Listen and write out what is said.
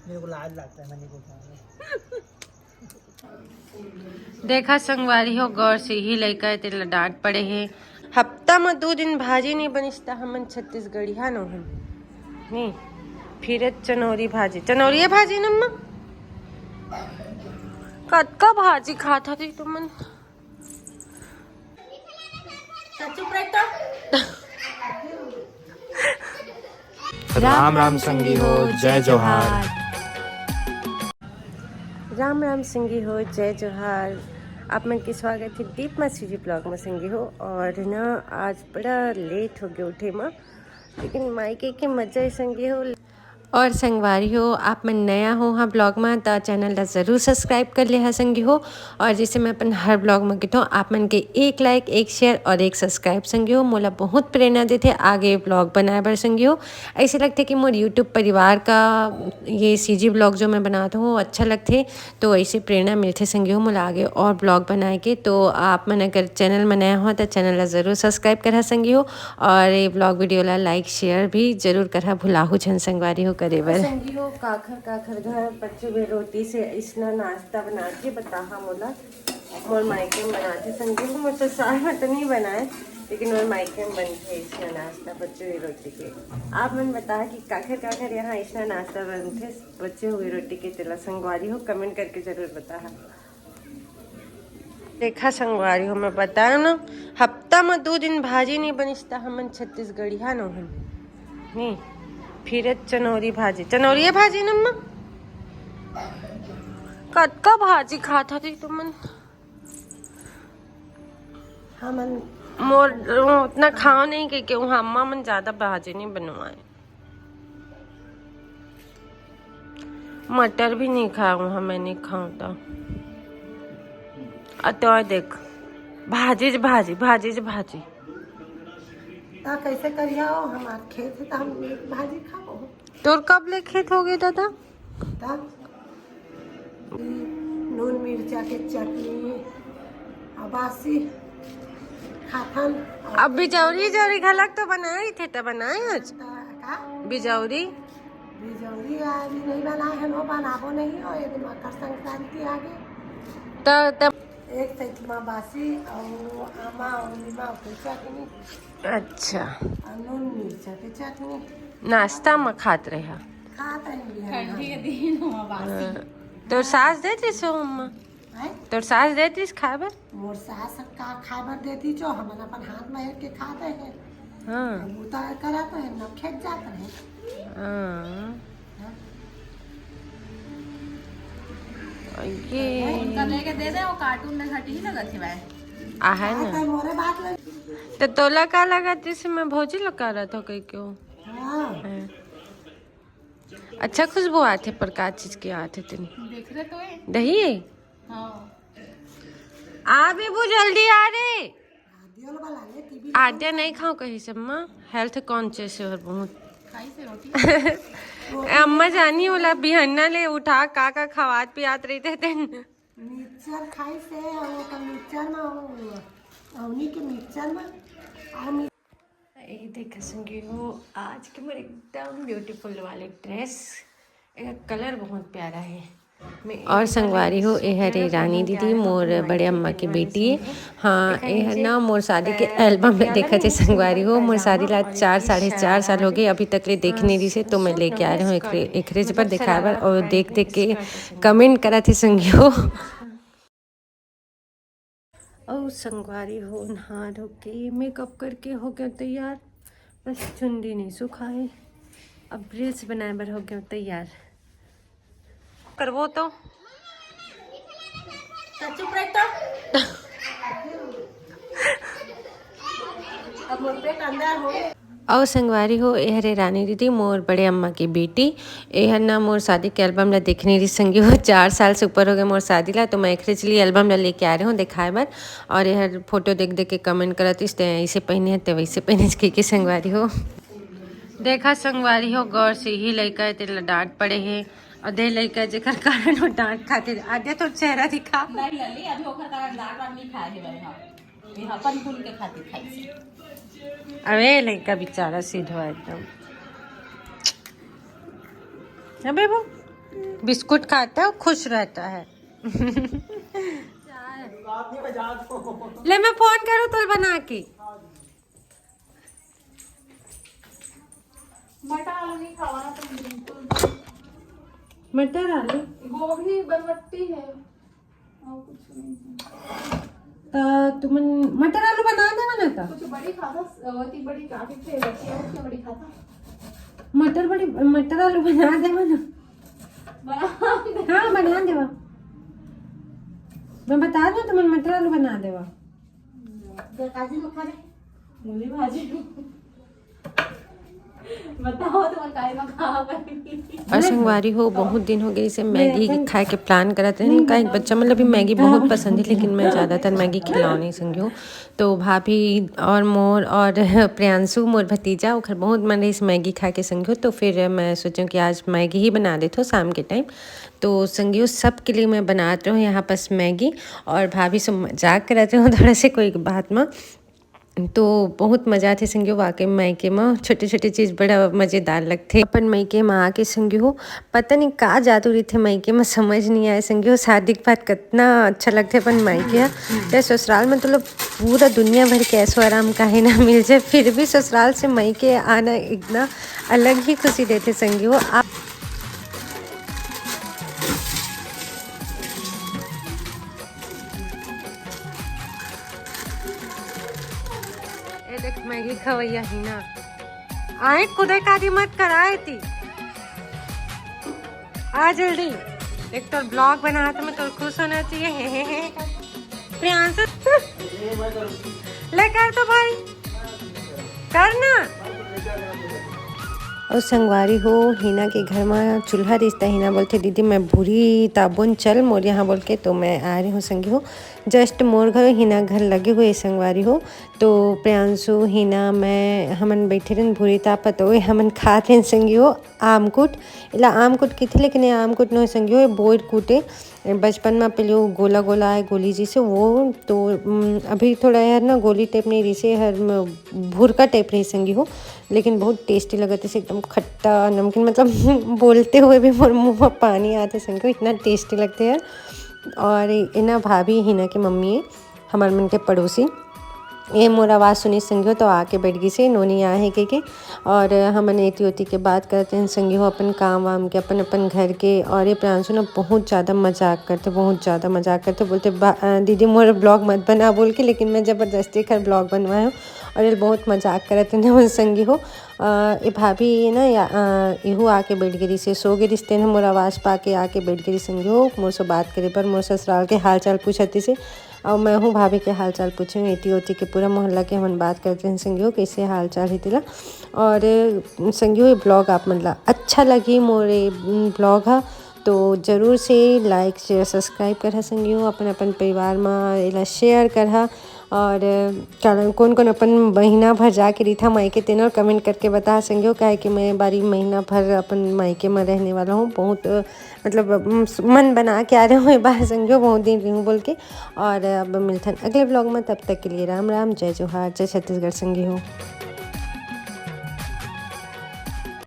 मेरे को लाज लगता है मैंने को खाने। देखा संगवारी हो गौर से ही लड़का तेला डांट पड़े है। हफ्ता में 2 दिन भाजी नहीं बनिस्ता हमन छत्तीसगढ़ी हा नो हम नहीं फिर चनौरी भाजी चनौरी भाजी नम्मा कतका भाजी खाता थी तुमन राम राम संगी हो जय जोहार। राम राम संगी हो जय जोहार। आप मन के स्वागत है दीप मासी जी ब्लॉग में संगी हो। और ना आज बड़ा लेट हो गया उठे माँ, लेकिन मायके की मजा ही संगी हो। और संगवारी हो आप मन नया हो हाँ ब्लॉग में तो चैनल ला ज़रूर सब्सक्राइब कर ले हाँ संगी हो। और जैसे मैं अपन हर ब्लॉग में कहता हूँ आप मन के एक लाइक एक शेयर और एक सब्सक्राइब संगी हो मोला बहुत प्रेरणा देते आगे ब्लॉग बनाए बर संगी हो। ऐसे लगते कि मोर यूट्यूब परिवार का ये सीजी ब्लॉग जो मैं बनाता हूँ अच्छा लगते, तो ऐसे प्रेरणा मिलते संगी हो मोला आगे और ब्लॉग बनाए के। तो आप मन अगर चैनल में नया हो तो चैनल ला ज़रूर सब्सक्राइब करा संगी हो और ये ब्लॉग वीडियो ला लाइक शेयर भी जरूर करा भुलाहू झन संगवारी हो करे बर। संगी हो काखर घर बच्चे वे रोटी से इसना नाश्ता बना के बताहा मोला मोर मायके में बनाते संगी हो। मोर ससुराल में तो नहीं बनाए लेकिन मोर मायके में बनते इसना नाश्ता बच्चे हुए रोटी के। आप मन बता कि काखर यहाँ इसना नाश्ता बनते बच्चे हुए रोटी के तेला संगवारी हो कमेंट करके जरूर बता। देखा संगवारी हो मैं बताया ना हफ्ता में 2 दिन भाजी नहीं बनिस्ता हमन छत्तीसगढ़ी हा नो हम नहीं फिर चनौरी भाजी नम्मा कतका भाजी खाता थी तुमन हमन मोर उतना खाओ नहीं के क्यों अम्मा मन ज्यादा भाजी नहीं बनवाए। मटर भी नहीं खाऊं हम मैंने खाऊं तो देख भाजी भाजी ता कैसे करिया हो हमार खेत है तो हम भाजी खाओ। तोर कब ले खेत हो गए दादा तब नून मिर्चा के चटनी अबासी खाथन। अब बिजौरी घलक तो बनाए थे तो बनाए आज का बिजौरी आज नहीं बनाए हैं, वो बनाबो नहीं हो एक मकर संक्रांति आगे तो एक सैतमा बासी और आमा और नीमा के चटनी। अच्छा और नून मिर्चा के चटनी नाश्ता में खात रहा खाता ठंडी के दिन हुआ बासी तो सास देती सो अम्मा है। तो सास देती खाबर मोर सास का खाबर देती जो हम अपन हाथ में के खाते हैं। हाँ बूता करा तो है न खेत जाते हैं। हाँ ये उनका लेके दे दे वो कार्टून में घटी ही लगत है भाई आहे ना मोरे बात लग तो तोला का लगा जिससे मैं भौजी लगा रहा था कहीं क्यों हाँ है। अच्छा खुशबू आते पर का चीज के आते थे देख रहे तो है दही हाँ आ बेबू जल्दी आ रे दियोल वाला ले टीवी आद्या नहीं खाओ कहीं से अम्मा हेल्थ कॉन्शियस है और बहुत खाई से रोटी अम्मा जानी होला बिहन्ना ले उठा का खवात पियात रही थे मिक्सर खाई से वो का मिक्सर में अवनी के मिक्सर में और ये देखा संगी हो आज के मेरे एकदम ब्यूटीफुल वाले ड्रेस कलर बहुत प्यारा है। और संगवारी हो ये हरे रानी दीदी मोर बड़े अम्मा की बेटी है। हाँ ये है ना मोर शादी के एल्बम में देखा थे संगवारी हो मोर शादी ला 4-4.5 साल हो गए अभी तक ले देखने दी से तो मैं लेके आ रहा हूँ एक रेज पर दिखा बर और देख के कमेंट करा थे संगी हो। और संगवारी हो नहा धो के मेकअप करके हो गया तैयार, बस चुंडी नहीं सुखाए अब ड्रेस बनाए बर हो गया तैयार करवो तो चुप रह तो अब मोर पेट अंदर हो और संगवारी हो ये हरे रानी दीदी मोर बड़े अम्मा की बेटी ये ना मोर शादी के एल्बम ला देखने रही संगी हो 4 साल से ऊपर हो गए मोर शादी ला तो मैं एक चली एल्बम ला लेके आ रही हूँ दिखाए बर। और यह फोटो देख के कमेंट करत ऐसे पहने है तो वैसे पहने के संगवारी हो। देखा संगवारी हो गौर से ही लड़का तेला डांट पड़े है और दे लड़का जेकर कारण वो डांट खाते आद्या तो चेहरा दिखा नहीं लली अभी ओकर कारण दाल वाल नहीं खाए है भाई हाँ ये अपन फूल के खातिर खाई से अरे लड़का बेचारा सीधा एकदम अबे वो बिस्कुट खाता है और खुश रहता है। ले मैं फोन करूँ तो बना के। मटर आलू नहीं खावाना तुम बिल्कुल। मटर आलू गोभी बरबट्टी है और कुछ नहीं। तुम मटर आलू बना देगा ना था। कुछ बड़ी खाता होती बड़ी काफी फेवरेट है उसके बड़ी खाता। मटर आलू बना देगा ना। बना हाँ बना देवा। मैं बता दूँ तुम मटर आलू बना देवा। काजी लोग खा रहे मूली भाजी बताओ तुम काय में खा और संगवारी हो बहुत दिन हो गए इसे मैगी खाए के प्लान करते हैं। इनका एक बच्चा मतलब मैगी बहुत पसंद है, लेकिन मैं ज़्यादातर मैगी खिलाओ नहीं संगी हूँ। तो भाभी और मोर और प्रियांशु मोर भतीजा ओखर बहुत मन इस मैगी खा के संगी हो। तो फिर मैं सोचूं कि आज मैगी ही बना देते हो शाम के टाइम। तो संगी हो सब के लिए मैं बनाती हूँ यहाँ पास मैगी, और भाभी से मजाक कराती हूँ थोड़ा से कोई बात में। तो बहुत मज़ा आते संगी हो वाकई मायके में छोटे छोटे चीज़ बड़ा मज़ेदार लगते। अपन मायके में आके संगी हो पता नहीं का जादू रही थे मायके में समझ नहीं आए संगी हो। शादी के बाद कितना अच्छा लगता है अपन मायके। चाहे ससुराल में तो लोग पूरा दुनिया भर के ऐसो आराम काहे ना मिल जाए, फिर भी ससुराल से मायके आना इतना अलग ही खुशी देते संगी हो। आप देख मैगी खवैया ही ना आए खुदे कादी मत कराए थी। आ जल्दी एक तो ब्लॉग बना तो मैं तो खुश होना चाहिए। प्रियांशु ले कर तो भाई करना। और संगवारी हो हिना के घर में चूल्हा रिश्ता। हिना बोलते दीदी मैं भूरी ताबुन चल मोर यहाँ बोल के, तो मैं आ रही हूँ संगी हो। जस्ट मोर घर हिना घर लगे हुए संगवारी हो। तो प्रियांशु हिना मैं हमन बैठे रहन भूरी ताप तो हमन खाते हैं संगी हो आमकुट। इला आमकुट की थी, लेकिन ये आमकुट न संगी हो बोर कूटे बचपन में पहले वो गोला गोला है गोली जी से वो। तो अभी थोड़ा यार ना गोली टाइप नहीं रही से हर भूरका टाइप रही संगी हो, लेकिन बहुत टेस्टी लगते से एकदम खट्टा नमकीन, मतलब बोलते हुए भी मुँह में पानी आते संगी हो इतना टेस्टी लगते हैं। और इना भाभी हिना की मम्मी है हमारे मन के पड़ोसी। ये मोर आवाज़ सुनी संगी हो तो आके बैठ गई से नोनी यहाँ है के और हमन एती ओती के बात करते हैं संगी हो अपन काम वाम के अपन अपन घर के। और ये प्रियांशु ना बहुत ज़्यादा मजाक करते बोलते दीदी मोर ब्लॉग मत बना बोल के, लेकिन मैं ज़बरदस्ती कर ब्लॉग बनवाया हूँ और ये बहुत मजाक करते हैं संगी हो। ये भाभी ना इहू आके बैठ गई से सो गई रिश्ते ने मोर आवाज़ पा के आके बैठ गई संगी हो मोर से बात करे पर मोर ससुराल के हाल चाल पूछती से। और मैं हूँ भाभी के हाल चाल पूछे एटी ओटी के पूरा मोहल्ला के हम बात करते हैं संगी हो कैसे हाल चाल ही तिला। और संगी हो ये ब्लॉग आप मतलब अच्छा लगी मोरे ब्लॉग है तो ज़रूर से लाइक शेयर सब्सक्राइब करा संगी हो अपन अपन परिवार में इला शेयर करा। और कौन कौन अपन महीना भर जाके रही था मायके तेना कमेंट करके बता संगी हो काहे कि मैं बारी महीना भर अपन मायके में रहने वाला हूँ। बहुत मतलब मन बना के आ रहे हूँ बाहर संगी हो बहुत दिन रही हूँ बोल के। और अब मिलते हैं अगले ब्लॉग में, तब तक के लिए राम राम जय जोहार जय छत्तीसगढ़ संगी हो।